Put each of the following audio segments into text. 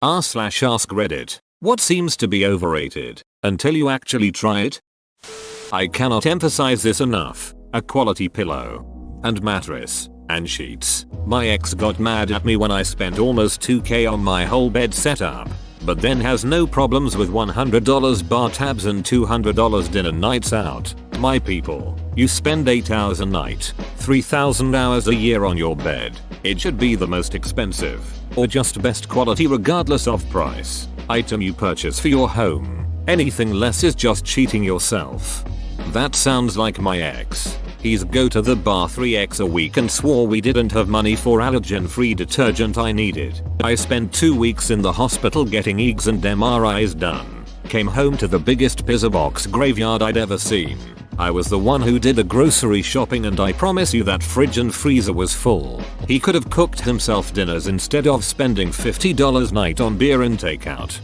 r/ask Reddit. What seems to be overrated until you actually try it? I cannot emphasize this enough. A quality pillow and mattress and sheets. My ex got mad at me when I spent almost $2,000 on my whole bed setup, but then has no problems with $100 bar tabs and $200 dinner nights out. My people, you spend 8 hours a night, 3,000 hours a year on your bed. It should be the most expensive, or just best quality regardless of price, item you purchase for your home. Anything less is just cheating yourself. That sounds like my ex. He's go to the bar 3x a week and swore we didn't have money for allergen-free detergent I needed. I spent 2 weeks in the hospital getting EEGs and MRIs done. Came home to the biggest pizza box graveyard I'd ever seen. I was the one who did the grocery shopping, and I promise you that fridge and freezer was full. He could have cooked himself dinners instead of spending $50 night on beer and takeout.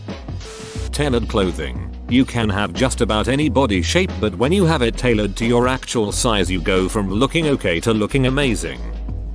Tailored clothing. You can have just about any body shape, but when you have it tailored to your actual size, you go from looking okay to looking amazing.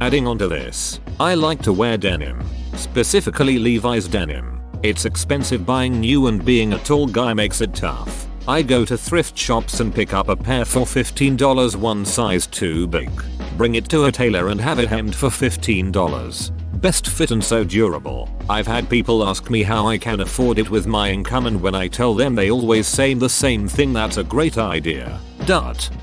Adding on to this, I like to wear denim. Specifically Levi's denim. It's expensive buying new, and being a tall guy makes it tough. I go to thrift shops and pick up a pair for $15, one size too big. Bring it to a tailor and have it hemmed for $15. Best fit and so durable. I've had people ask me how I can afford it with my income, and when I tell them they always say the same thing: that's a great idea.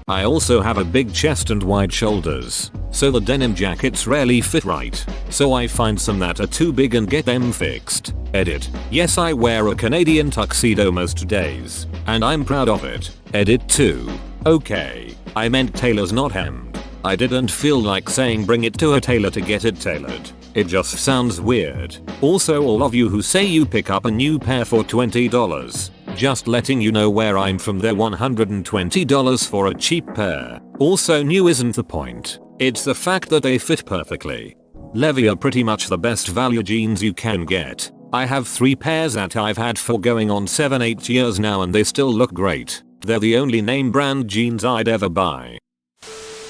I also have a big chest and wide shoulders, so the denim jackets rarely fit right. So I find some that are too big and get them fixed. Edit. Yes, I wear a Canadian tuxedo most days, and I'm proud of it. Edit 2. Okay, I meant tailors, not hemmed. I didn't feel like saying bring it to a tailor to get it tailored. It just sounds weird. Also, all of you who say you pick up a new pair for $20, just letting you know where I'm from, they're $120 for a cheap pair. Also, new isn't the point. It's the fact that they fit perfectly. Levi are pretty much the best value jeans you can get. I have 3 pairs that I've had for going on 7-8 years now, and they still look great. They're the only name brand jeans I'd ever buy.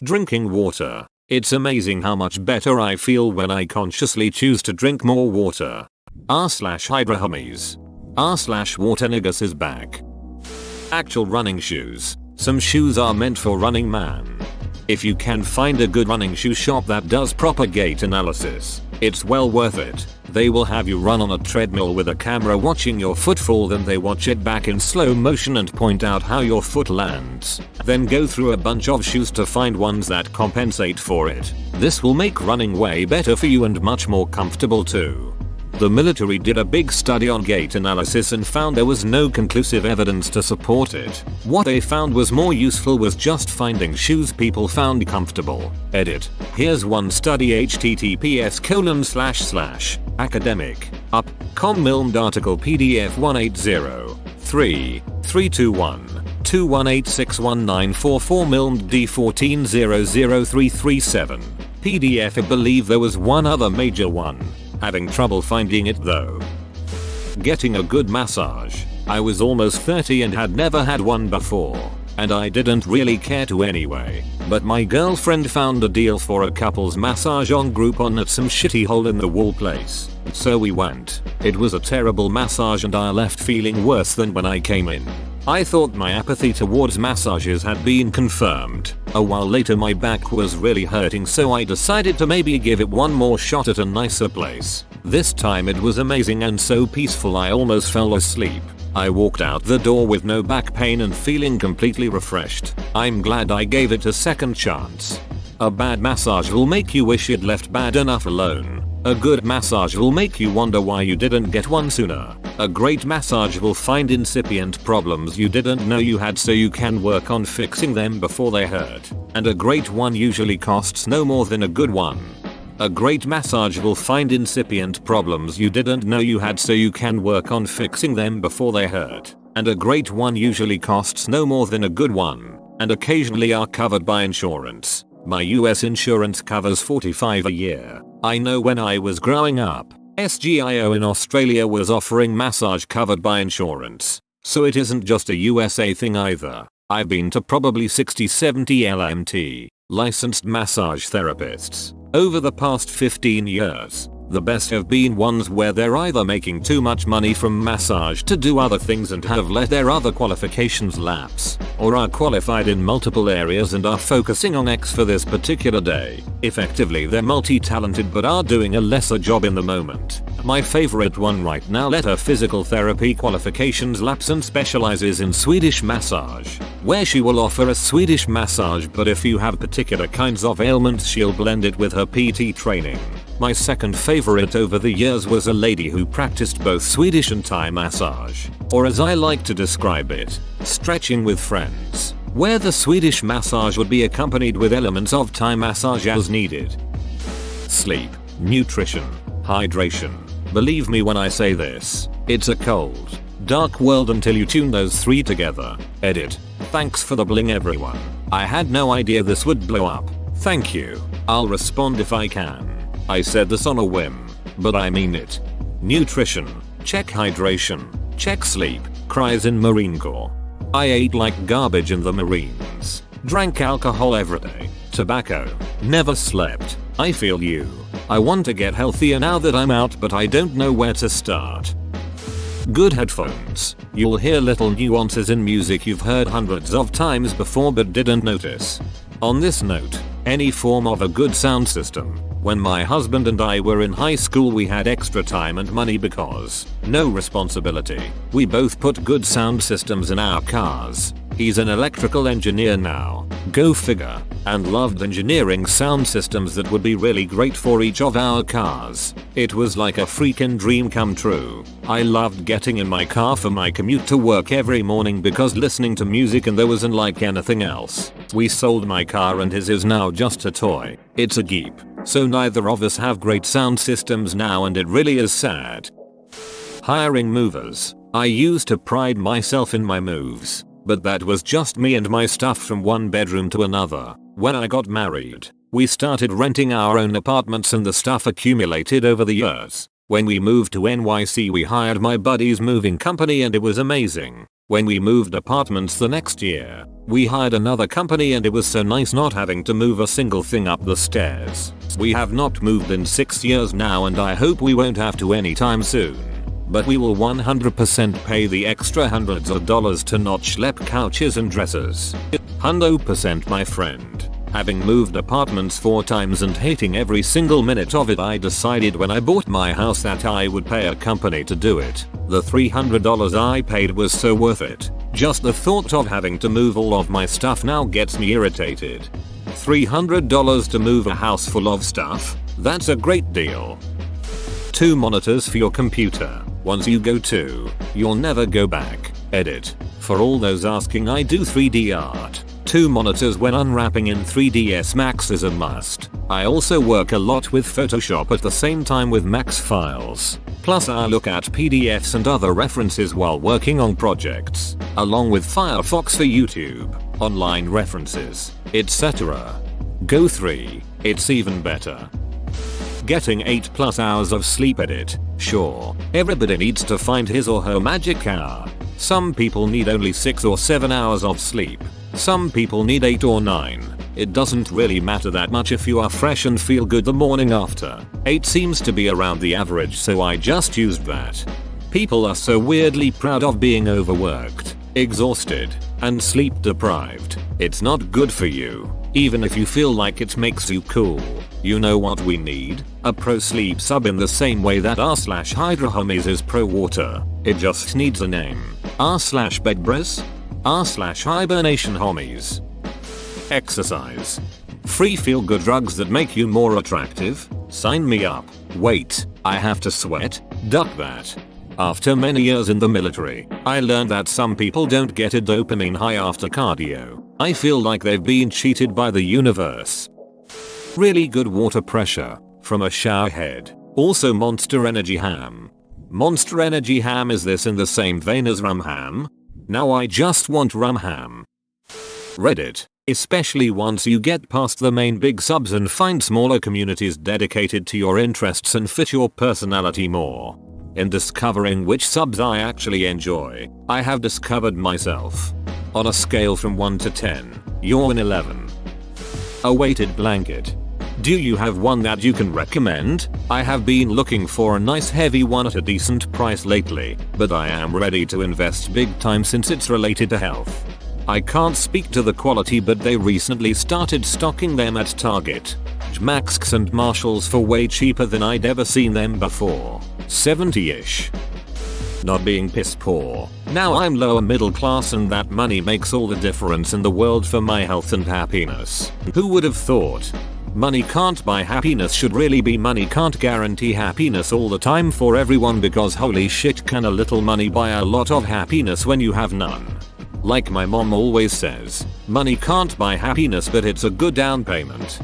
Drinking water. It's amazing how much better I feel when I consciously choose to drink more water. r/Hydra homies. r/Water niggas is back. Actual running shoes. Some shoes are meant for running, man. If you can find a good running shoe shop that does proper gait analysis, it's well worth it. They will have you run on a treadmill with a camera watching your footfall, then they watch it back in slow motion and point out how your foot lands. Then go through a bunch of shoes to find ones that compensate for it. This will make running way better for you and much more comfortable too. The military did a big study on gait analysis and found there was no conclusive evidence to support it. What they found was more useful was just finding shoes people found comfortable. Edit. Here's one study: https://academic.com milmed article PDF 180-3-321-2186194 milmed D1400337. PDF. I believe there was one other major one. Having trouble finding it though. Getting a good massage. I was almost 30 and had never had one before, and I didn't really care to anyway. But my girlfriend found a deal for a couple's massage on Groupon at some shitty hole in the wall place. So we went. It was a terrible massage and I left feeling worse than when I came in. I thought my apathy towards massages had been confirmed. A while later my back was really hurting, so I decided to maybe give it one more shot at a nicer place. This time it was amazing and so peaceful I almost fell asleep. I walked out the door with no back pain and feeling completely refreshed. I'm glad I gave it a second chance. A bad massage will make you wish you'd left bad enough alone. A good massage will make you wonder why you didn't get one sooner. A great massage will find incipient problems you didn't know you had so you can work on fixing them before they hurt. And a great one usually costs no more than a good one. A great massage will find incipient problems you didn't know you had so you can work on fixing them before they hurt. And a great one usually costs no more than a good one, and occasionally are covered by insurance. My US insurance covers $45 a year. I know when I was growing up, SGIO in Australia was offering massage covered by insurance. So it isn't just a USA thing either. I've been to probably 60-70 LMT, licensed massage therapists, over the past 15 years. The best have been ones where they're either making too much money from massage to do other things and have let their other qualifications lapse, or are qualified in multiple areas and are focusing on X for this particular day. Effectively, they're multi-talented but are doing a lesser job in the moment. My favorite one right now let her physical therapy qualifications lapse and specializes in Swedish massage, where she will offer a Swedish massage, but if you have particular kinds of ailments she'll blend it with her PT training. My second favorite over the years was a lady who practiced both Swedish and Thai massage, or as I like to describe it, stretching with friends, where the Swedish massage would be accompanied with elements of Thai massage as needed. Sleep, nutrition, hydration. Believe me when I say this, it's a cold, dark world until you tune those three together. Edit. Thanks for the bling everyone. I had no idea this would blow up. Thank you. I'll respond if I can. I said this on a whim, but I mean it. Nutrition. Check hydration. Check sleep. Cries in Marine Corps. I ate like garbage in the Marines. Drank alcohol every day. Tobacco. Never slept. I feel you. I want to get healthier now that I'm out, but I don't know where to start. Good headphones. You'll hear little nuances in music you've heard hundreds of times before but didn't notice. On this note, any form of a good sound system. When my husband and I were in high school we had extra time and money because no responsibility. We both put good sound systems in our cars. He's an electrical engineer now, go figure, and loved engineering sound systems that would be really great for each of our cars. It was like a freaking dream come true. I loved getting in my car for my commute to work every morning because listening to music and there wasn't like anything else. We sold my car and his is now just a toy. It's a Jeep. So neither of us have great sound systems now and it really is sad. Hiring movers. I used to pride myself in my moves, but that was just me and my stuff from one bedroom to another. When I got married, we started renting our own apartments and the stuff accumulated over the years. When we moved to NYC we hired my buddy's moving company and it was amazing. When we moved apartments the next year, we hired another company and it was so nice not having to move a single thing up the stairs. We have not moved in 6 years now and I hope we won't have to anytime soon. But we will 100% pay the extra hundreds of dollars to not schlep couches and dressers. 100% my friend. Having moved apartments 4 times and hating every single minute of it, I decided when I bought my house that I would pay a company to do it. The $300 I paid was so worth it. Just the thought of having to move all of my stuff now gets me irritated. $300 to move a house full of stuff? That's a great deal. 2 monitors for your computer. Once you go to, you'll never go back. Edit. For all those asking, I do 3D art. 2 monitors when unwrapping in 3ds Max is a must. I also work a lot with Photoshop at the same time with Max files. Plus I look at PDFs and other references while working on projects, along with Firefox for YouTube, online references, etc. Go 3. It's even better. Getting 8+ hours of sleep. Edit. Sure, everybody needs to find his or her magic hour. Some people need only 6 or 7 hours of sleep. Some people need 8 or 9. It doesn't really matter that much if you are fresh and feel good the morning after. 8 seems to be around the average, so I just used that. People are so weirdly proud of being overworked, exhausted, and sleep deprived. It's not good for you, even if you feel like it makes you cool. You know what we need? A pro sleep sub in the same way that r/Hydra Homies is pro water. It just needs a name. r/Bed Bres? r/Hibernation Homies. Exercise. Free feel good drugs that make you more attractive? Sign me up. Wait, I have to sweat? Duck that. After many years in the military, I learned that some people don't get a dopamine high after cardio. I feel like they've been cheated by the universe. Really good water pressure from a shower head. Also Monster Energy Ham. Monster Energy Ham, is this in the same vein as rum ham? Now I just want rum ham. Reddit. Especially once you get past the main big subs and find smaller communities dedicated to your interests and fit your personality more. In discovering which subs I actually enjoy, I have discovered myself. On a scale from 1 to 10, you're an 11. A weighted blanket. Do you have one that you can recommend? I have been looking for a nice heavy one at a decent price lately, but I am ready to invest big time since it's related to health. I can't speak to the quality, but they recently started stocking them at Target, Maxx and Marshalls for way cheaper than I'd ever seen them before. 70-ish. Not being piss poor. Now I'm lower middle class and that money makes all the difference in the world for my health and happiness. Who would have thought? Money can't buy happiness should really be money can't guarantee happiness all the time for everyone, because holy shit, can a little money buy a lot of happiness when you have none? Like my mom always says, money can't buy happiness, but it's a good down payment.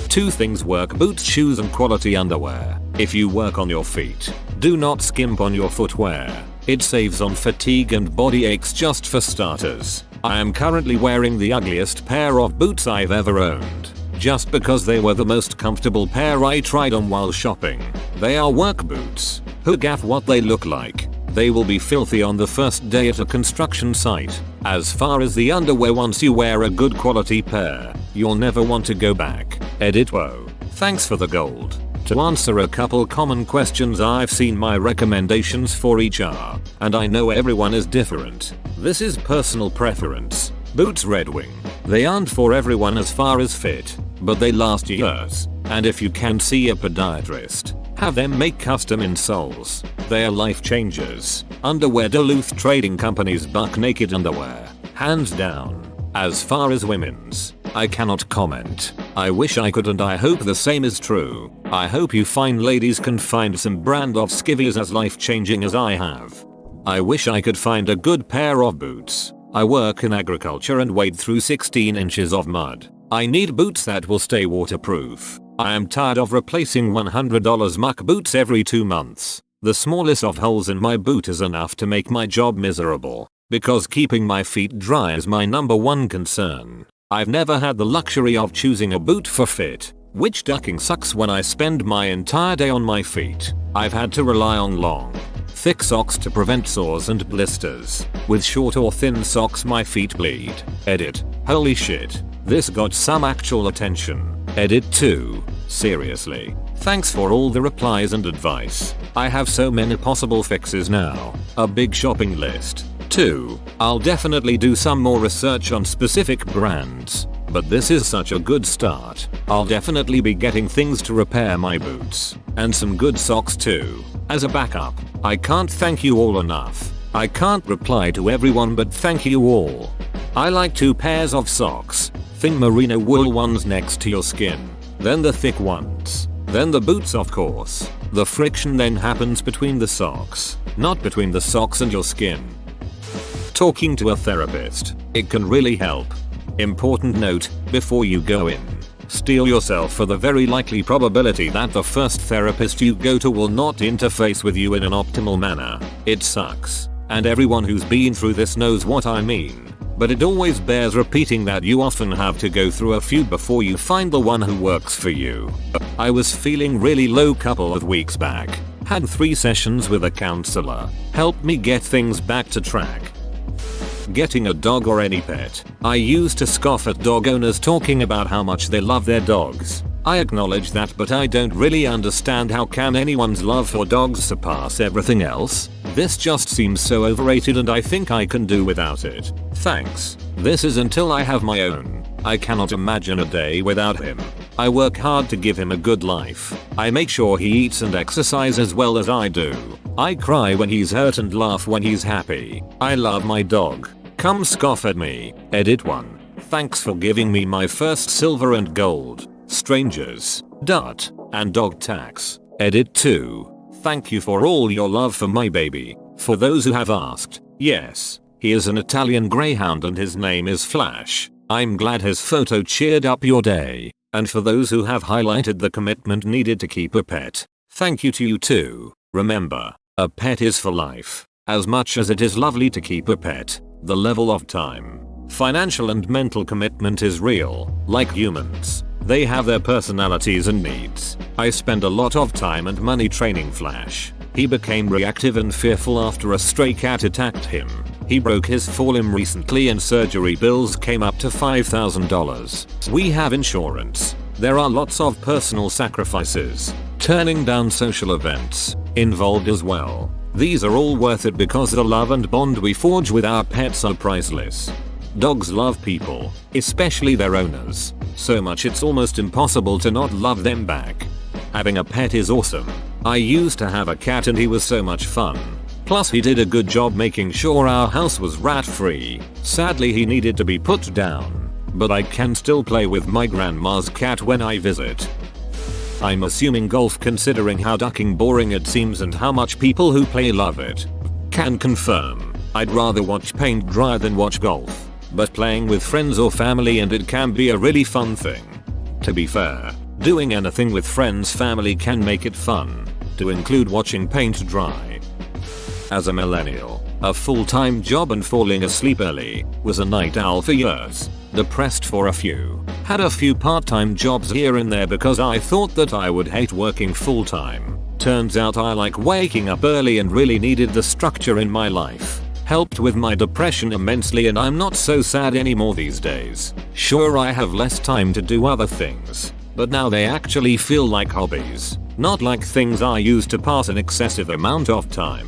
2 things work: boots, shoes and quality underwear. If you work on your feet, do not skimp on your footwear. It saves on fatigue and body aches. Just for starters, I am currently wearing the ugliest pair of boots I've ever owned, just because they were the most comfortable pair I tried on while shopping. They are work boots. Who gaff what they look like? They will be filthy on the first day at a construction site. As far as the underwear, once you wear a good quality pair, you'll never want to go back. Edit Whoa. Thanks for the gold. To answer a couple common questions, I've seen my recommendations for each are, and I know everyone is different. This is personal preference. Boots Red Wing. They aren't for everyone as far as fit, but they last years. And if you can see a podiatrist, have them make custom insoles. They are life changers. Underwear Duluth Trading Company's Buck Naked Underwear. Hands down. As far as women's, I cannot comment. I wish I could, and I hope the same is true. I hope you fine ladies can find some brand of skivvies as life changing as I have. I wish I could find a good pair of boots. I work in agriculture and wade through 16 inches of mud. I need boots that will stay waterproof. I am tired of replacing $100 muck boots every 2 months. The smallest of holes in my boot is enough to make my job miserable, because keeping my feet dry is my #1 concern. I've never had the luxury of choosing a boot for fit, which ducking sucks when I spend my entire day on my feet. I've had to rely on long, thick socks to prevent sores and blisters. With short or thin socks my feet bleed. Edit. Holy shit. This got some actual attention. Edit 2. Seriously. Thanks for all the replies and advice. I have so many possible fixes now. A big shopping list. 2. I'll definitely do some more research on specific brands, but this is such a good start. I'll definitely be getting things to repair my boots, and some good socks too. As a backup, I can't thank you all enough. I can't reply to everyone, but thank you all. I like 2 pairs of socks. Thin merino wool ones next to your skin, then the thick ones, then the boots of course. The friction then happens between the socks, not between the socks and your skin. Talking to a therapist. It can really help. Important note, before you go in, steel yourself for the very likely probability that the first therapist you go to will not interface with you in an optimal manner. It sucks, and everyone who's been through this knows what I mean. But it always bears repeating that you often have to go through a few before you find the one who works for you. I was feeling really low couple of weeks back. Had 3 sessions with a counselor. Helped me get things back to track. Getting a dog or any pet. I used to scoff at dog owners talking about how much they love their dogs. I acknowledge that, but I don't really understand how can anyone's love for dogs surpass everything else. This just seems so overrated and I think I can do without it. Thanks. This is until I have my own. I cannot imagine a day without him. I work hard to give him a good life. I make sure he eats and exercises as well as I do. I cry when he's hurt and laugh when he's happy. I love my dog. Come scoff at me. Edit 1. Thanks for giving me my first silver and gold. Strangers. And dog tax. Edit 2. Thank you for all your love for my baby. For those who have asked, yes, he is an Italian greyhound and his name is Flash. I'm glad his photo cheered up your day. And for those who have highlighted the commitment needed to keep a pet, thank you to you too. Remember, a pet is for life. As much as it is lovely to keep a pet, the level of time, financial and mental commitment is real. Like humans, they have their personalities and needs. I spend a lot of time and money training Flash. He became reactive and fearful after a stray cat attacked him. He broke his forelimb recently and surgery bills came up to $5,000. We have insurance, There are lots of personal sacrifices, turning down social events, involved as well. These are all worth it because the love and bond we forge with our pets are priceless. Dogs love people, especially their owners, so much it's almost impossible to not love them back. Having a pet is awesome. I used to have a cat and he was so much fun. Plus he did a good job making sure our house was rat free. Sadly he needed to be put down, but I can still play with my grandma's cat when I visit. I'm assuming golf considering how ducking boring it seems and how much people who play love it. Can confirm, I'd rather watch paint dry than watch golf, but playing with friends or family and it can be a really fun thing. To be fair, doing anything with friends family can make it fun, to include watching paint dry. As a millennial, a full-time job and falling asleep early, was a night owl for years, depressed for a few, had a few part-time jobs here and there because I thought that I would hate working full-time. Turns out I like waking up early and really needed the structure in my life. Helped with my depression immensely and I'm not so sad anymore these days. Sure I have less time to do other things, but now they actually feel like hobbies, not like things I use to pass an excessive amount of time.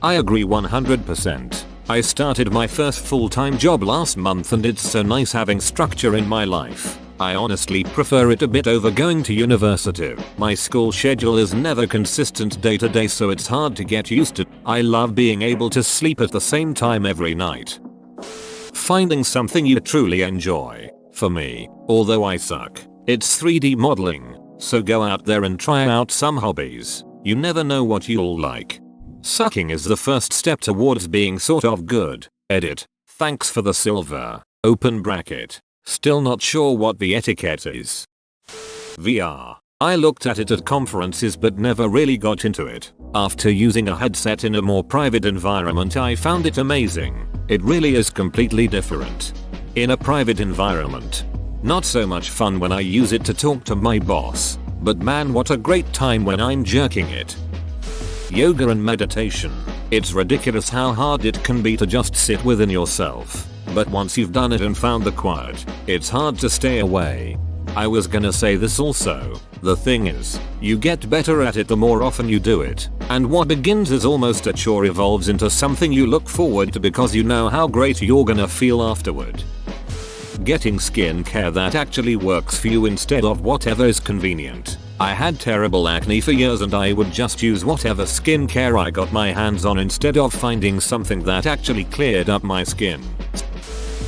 I agree 100%. I started my first full-time job last month and it's so nice having structure in my life. I honestly prefer it a bit over going to university. My school schedule is never consistent day to day so it's hard to get used to. I love being able to sleep at the same time every night. Finding something you truly enjoy. For me, although I suck, it's 3D modeling, so go out there and try out some hobbies. You never know what you'll like. Sucking is the first step towards being sort of good. Edit. Thanks for the silver. Open bracket. Still not sure what the etiquette is. VR. I looked at it at conferences but never really got into it. After using a headset in a more private environment I found it amazing. It really is completely different. In a private environment. Not so much fun when I use it to talk to my boss, but man what a great time when I'm jerking it. Yoga and meditation. It's ridiculous how hard it can be to just sit within yourself. But once you've done it and found the quiet, it's hard to stay away. I was gonna say this also. The thing is, you get better at it the more often you do it, and what begins as almost a chore evolves into something you look forward to because you know how great you're gonna feel afterward. Getting skincare that actually works for you instead of whatever is convenient. I had terrible acne for years and I would just use whatever skincare I got my hands on instead of finding something that actually cleared up my skin.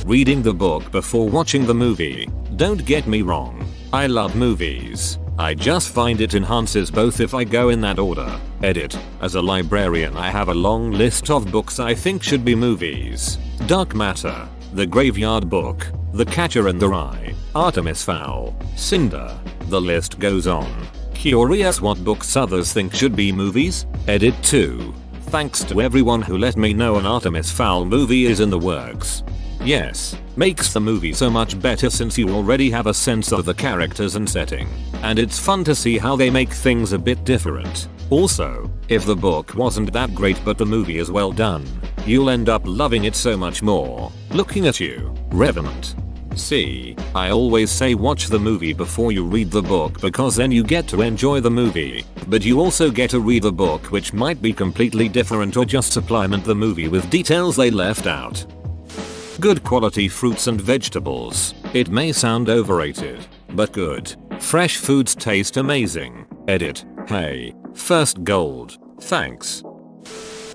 Reading the book before watching the movie. Don't get me wrong, I love movies. I just find it enhances both if I go in that order. Edit. As a librarian I have a long list of books I think should be movies. Dark Matter, The Graveyard Book, The Catcher in the Rye, Artemis Fowl, Cinder. The list goes on. Curious what books others think should be movies? Edit 2. Thanks to everyone who let me know an Artemis Fowl movie is in the works. Yes, makes the movie so much better since you already have a sense of the characters and setting. And it's fun to see how they make things a bit different. Also, if the book wasn't that great but the movie is well done, you'll end up loving it so much more. Looking at you, Revenant. See, I always say watch the movie before you read the book because then you get to enjoy the movie, but you also get to read the book which might be completely different or just supplement the movie with details they left out. Good quality fruits and vegetables. It may sound overrated, but good. Fresh foods taste amazing. Edit. Hey, first gold. Thanks.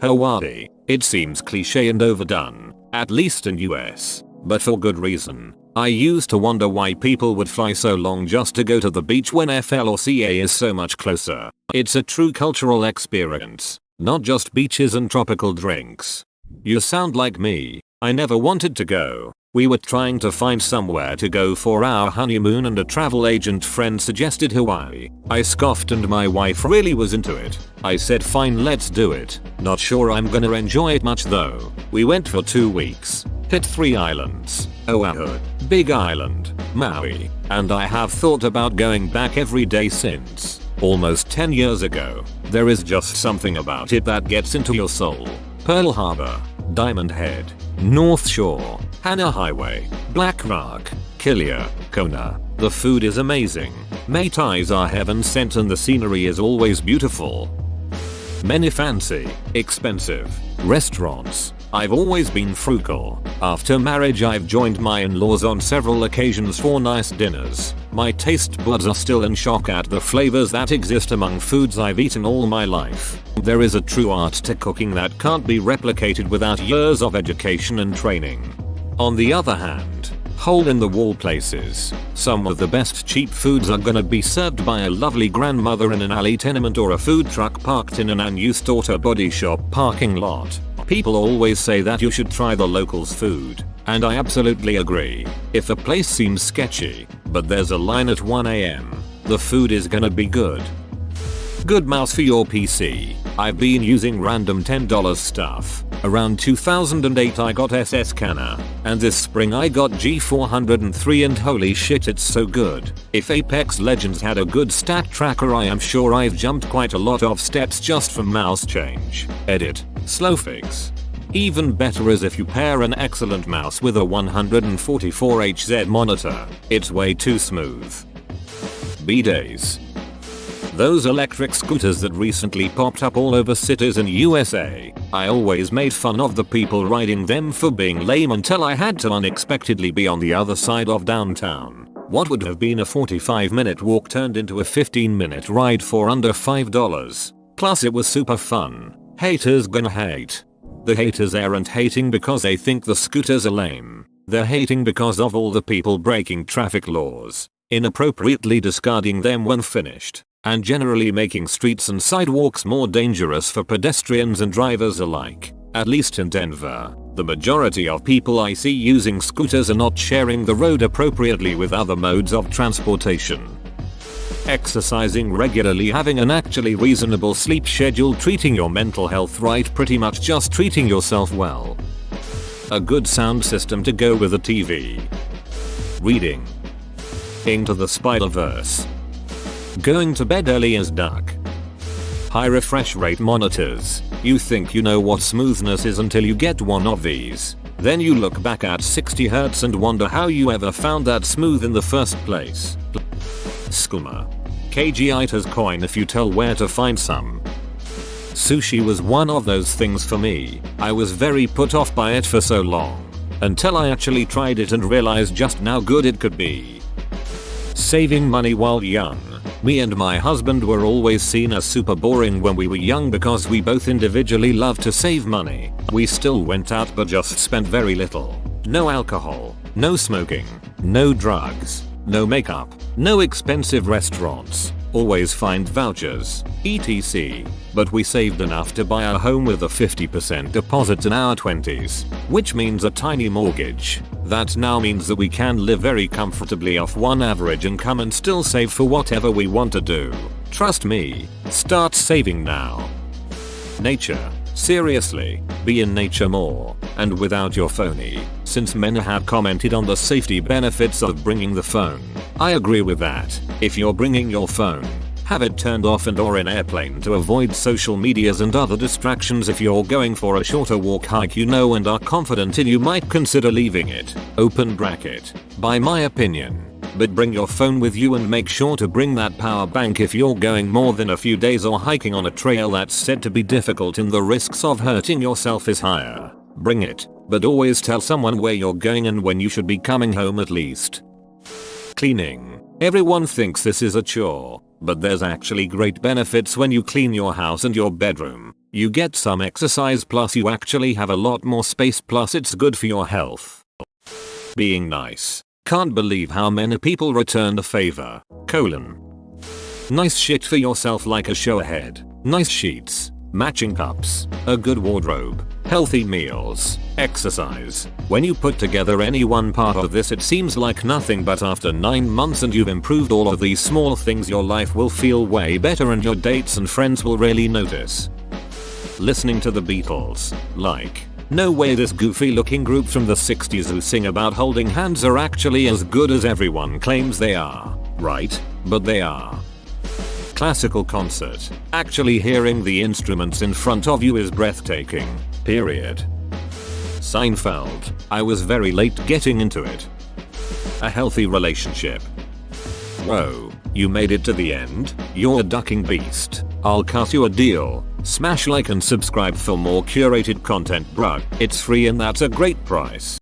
Hawaii. It seems cliche and overdone, at least in US, but for good reason. I used to wonder why people would fly so long just to go to the beach when FL or CA is so much closer. It's a true cultural experience, not just beaches and tropical drinks. You sound like me. I never wanted to go. We were trying to find somewhere to go for our honeymoon and a travel agent friend suggested Hawaii. I scoffed and my wife really was into it. I said fine, let's do it. Not sure I'm gonna enjoy it much though. We went for 2 weeks. Hit 3 islands. Oahu, Big Island, Maui, and I have thought about going back every day since. Almost 10 years ago. There is just something about it that gets into your soul. Pearl Harbor, Diamond Head, North Shore, Hana Highway, Black Rock, Kilia, Kona, The food is amazing. Mai Tais are heaven sent and the scenery is always beautiful. Many fancy, expensive restaurants. I've always been frugal. After marriage I've joined my in-laws on several occasions for nice dinners. My taste buds are still in shock at the flavors that exist among foods I've eaten all my life. There is a true art to cooking that can't be replicated without years of education and training. On the other hand, hole-in-the-wall places. Some of the best cheap foods are gonna be served by a lovely grandmother in an alley tenement or a food truck parked in an unused auto body shop parking lot. People always say that you should try the locals' food, and I absolutely agree. If a place seems sketchy, but there's a line at 1 AM, the food is gonna be good. Good mouse for your PC. I've been using random $10 stuff. Around 2008 I got SS Canna, and this spring I got G403 and holy shit it's so good. If Apex Legends had a good stat tracker I am sure I've jumped quite a lot of steps just from mouse change. Edit. Slow fix. Even better is if you pair an excellent mouse with a 144Hz monitor. It's way too smooth. B-days. Those electric scooters that recently popped up all over cities in USA. I always made fun of the people riding them for being lame until I had to unexpectedly be on the other side of downtown. What would have been a 45-minute walk turned into a 15-minute ride for under $5. Plus it was super fun. Haters gonna hate. The haters aren't hating because they think the scooters are lame. They're hating because of all the people breaking traffic laws, inappropriately discarding them when finished, and generally making streets and sidewalks more dangerous for pedestrians and drivers alike. At least in Denver, the majority of people I see using scooters are not sharing the road appropriately with other modes of transportation. Exercising regularly, having an actually reasonable sleep schedule, treating your mental health right, pretty much just treating yourself well. A good sound system to go with a TV. Reading. Into the Spider-Verse. Going to bed early as duck. High refresh rate monitors. You think you know what smoothness is until you get one of these. Then you look back at 60 Hz and wonder how you ever found that smooth in the first place. Skooma. KGITA's coin if you tell where to find some. Sushi was one of those things for me. I was very put off by it for so long, until I actually tried it and realized just how good it could be. Saving money while young. Me and my husband were always seen as super boring when we were young because we both individually loved to save money. We still went out but just spent very little. No alcohol, no smoking, no drugs, no makeup, no expensive restaurants, always find vouchers, etc. But we saved enough to buy a home with a 50% deposit in our 20s, which means a tiny mortgage. That now means that we can live very comfortably off one average income and still save for whatever we want to do. Trust me, start saving now. Nature. Seriously, be in nature more, and without your phony, since men have commented on the safety benefits of bringing the phone. I agree with that. If you're bringing your phone, have it turned off and or in airplane to avoid social medias and other distractions. If you're going for a shorter walk, hike you know and are confident in, you might consider leaving it, open bracket, by my opinion. But bring your phone with you and make sure to bring that power bank if you're going more than a few days or hiking on a trail that's said to be difficult and the risks of hurting yourself is higher. Bring it, but always tell someone where you're going and when you should be coming home at least. Cleaning. Everyone thinks this is a chore, but there's actually great benefits when you clean your house and your bedroom. You get some exercise plus you actually have a lot more space plus it's good for your health. Being nice. Can't believe how many people return the favor. Nice shit for yourself like a shower head, nice sheets, matching cups, a good wardrobe, healthy meals, exercise. When you put together any one part of this it seems like nothing, but after 9 months and you've improved all of these small things, your life will feel way better and your dates and friends will really notice. Listening to the Beatles. Like, no way this goofy looking group from the 60s who sing about holding hands are actually as good as everyone claims they are, right? But they are. Classical concert. Actually hearing the instruments in front of you is breathtaking. Period. Seinfeld. I was very late getting into it. A healthy relationship. Whoa, you made it to the end? You're a ducking beast. I'll cut you a deal. Smash like and subscribe for more curated content, bruh. It's free and that's a great price.